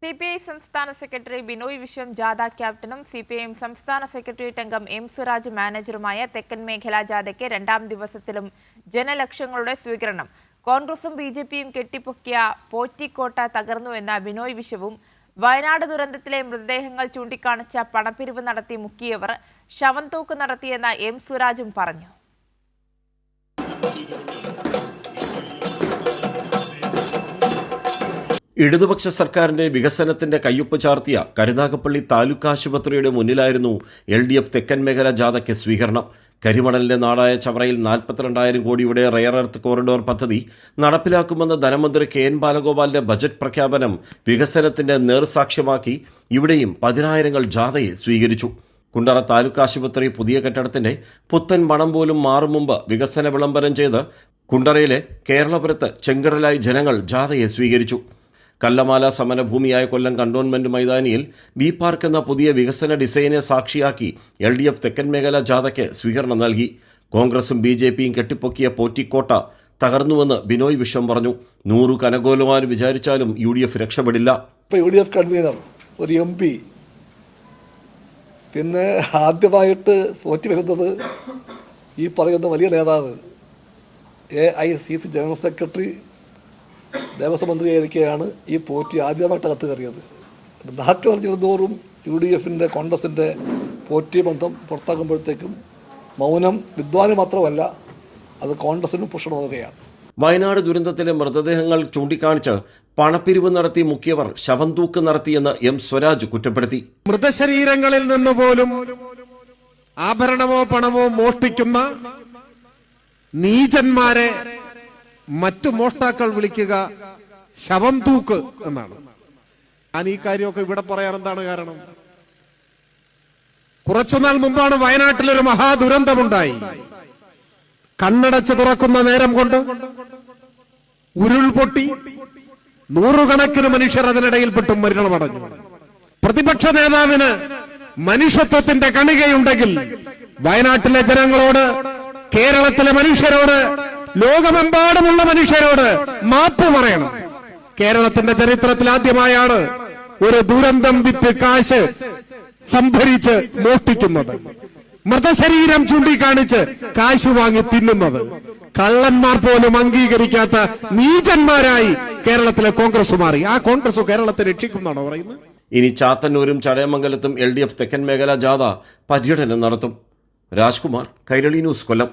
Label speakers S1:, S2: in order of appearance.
S1: CPI സംസ്ഥാന secretary Binoy Viswam ജാഥ ക്യാപ്റ്റനും CPIM സംസ്ഥാന സെക്രട്ടേറിയറ്റ് അംഗം എം സ്വരാജ് മാനേജറുമായ തെക്കൻ മേഖലാ ജാഥയ്ക്ക് രണ്ടാം ദിവസത്തിലും ജനലക്ഷങ്ങളുടെ സ്വീകരണം. കോൺഗ്രസും BJPയും കെട്ടിപ്പൊക്കിയ പോറ്റിക്കോട്ട തകർന്നുവെന്ന ബിനോയ് വിശ്വവും വയനാട് ദുരന്തത്തിലെ മൃതദേഹങ്ങൾ ചൂണ്ടിക്കാണിച്ച പണപ്പിരിവ് നടത്തി മുക്കിയവർ ശവംതൂക്ക് നടത്തിയെന്ന എം സ്വരാജും പറഞ്ഞു.
S2: ഇടതുപക്ഷ സർക്കാരിന്റെ വികസനത്തിന്റെ കയ്യൊപ്പ് ചാർത്തിയ കരുനാഗപ്പള്ളി താലൂക്ക് ആശുപത്രിയുടെ മുന്നിലായിരുന്നു LDF തെക്കൻ മേഖല ജാഥയ്ക്ക് സ്വീകരണം. കരിമണലിന്റെ നാടായ ചവറയിൽ 42,000 കോടിയുടെ റെയർ എർത്ത് കോറിഡോർ പദ്ധതി നടപ്പിലാക്കുമെന്ന് ധനമന്ത്രി KN ബാലഗോപാലിന്റെ ബജറ്റ് പ്രഖ്യാപനം വികസനത്തിന്റെ നേർസാക്ഷ്യമാക്കി ഇവിടെയും 10,000 ജാഥയെ സ്വീകരിച്ചു. കുണ്ടറ താലൂക്ക് ആശുപത്രി പുതിയ കെട്ടിടത്തിന്റെ പുത്തൻ മണം പോലും മാറും മുമ്പ് വികസന വിളംബരം ചെയ്ത് കുണ്ടറയിലെ കേരളപുരത്ത് ചെങ്കടലായി ജനങ്ങൾ ജാഥയെ സ്വീകരിച്ചു. കല്ലമാല സമരഭൂമിയായ കൊല്ലം കണ്ടോൺമെന്റ് മൈതാനിയിൽ ബി പാർക്ക് എന്ന പുതിയ വികസന ഡിസൈനെ സാക്ഷിയാക്കി LDF തെക്കൻ മേഖല ജാഥയ്ക്ക് സ്വീകരണം നൽകി. കോൺഗ്രസും BJPയും കെട്ടിപ്പൊക്കിയ പോറ്റിക്കോട്ട തകർന്നുവെന്ന് ബിനോയ് വിശ്വം പറഞ്ഞു. 100 കനകോലുമാൻ വിചാരിച്ചാലും UDF രക്ഷപ്പെടില്ല.
S3: UDF കൺവീനർ ഒരു MP പിന്നെ ആദ്യമായിട്ട് പോറ്റി വരുന്നത് ഈ പറയുന്ന വലിയ നേതാവ് AICC ജനറൽ സെക്രട്ടറി ദേവസ്വം മന്ത്രിയായിരിക്കെയാണ് ഈ പോറ്റി ആദ്യമായിട്ട് അകത്ത് കയറിയത്. നാട്ടിൽ പറഞ്ഞിരുന്നോറും UDFിൻ്റെ കോൺഗ്രസിൻ്റെ പോറ്റി ബന്ധം പുറത്താക്കുമ്പോഴത്തേക്കും മൗനം വിദ്വാന് മാത്രമല്ല, അത് കോൺഗ്രസിനും പുഷണമാവുകയാണ്.
S2: വയനാട് ദുരന്തത്തിലെ മൃതദേഹങ്ങൾ ചൂണ്ടിക്കാണിച്ച് പണപ്പിരിവ് നടത്തി മുക്കിയവർ ശവംതൂക്ക് നടത്തിയെന്ന് എം സ്വരാജ് കുറ്റപ്പെടുത്തി.
S4: മൃതശരീരങ്ങളിൽ നിന്ന് പോലും ആഭരണമോ പണമോ മോഷ്ടിക്കുന്ന നീചന്മാരെ മറ്റു മോഷ്ടാക്കൾ വിളിക്കുക ശവം തൂക്ക് എന്നാണ്. ഞാൻ ഈ കാര്യമൊക്കെ ഇവിടെ പറയാൻ എന്താണ് കാരണം? കുറച്ചുനാൾ മുമ്പാണ് വയനാട്ടിലൊരു മഹാദുരന്തമുണ്ടായി. കണ്ണടച്ച് തുറക്കുന്ന നേരം കൊണ്ട് ഉരുൾപൊട്ടി 100 കണക്കിന് മനുഷ്യർ അതിനിടയിൽപ്പെട്ടും മരണമടഞ്ഞു. പ്രതിപക്ഷ നേതാവിന് മനുഷ്യത്വത്തിന്റെ കണികയുണ്ടെങ്കിൽ വയനാട്ടിലെ ജനങ്ങളോട്, കേരളത്തിലെ മനുഷ്യരോട്, ലോകമെമ്പാടുമുള്ള മനുഷ്യരോട് മാപ്പ് പറയണം. കേരളത്തിന്റെ ചരിത്രത്തിൽ ആദ്യമായാണ് ഒരു ദുരന്തം വിറ്റ് കാശ് സംഭരിച്ച് മോഷ്ടിക്കുന്നത്, മൃതശരീരം ചൂണ്ടിക്കാണിച്ച് കാശ് വാങ്ങി തിന്നുന്നത്. കള്ളന്മാർ പോലും അംഗീകരിക്കാത്ത നീചന്മാരായി കേരളത്തിലെ കോൺഗ്രസ് മാറി. ആ കോൺഗ്രസ് കേരളത്തെ രക്ഷിക്കുമെന്നാണോ പറയുന്നത്?
S2: ഇനി ചാത്തന്നൂരും ചടയമംഗലത്തും LDF തെക്കൻ മേഖല ജാഥ പര്യടനം നടത്തും. രാജ്കുമാർ, കൈരളി ന്യൂസ്, കൊല്ലം.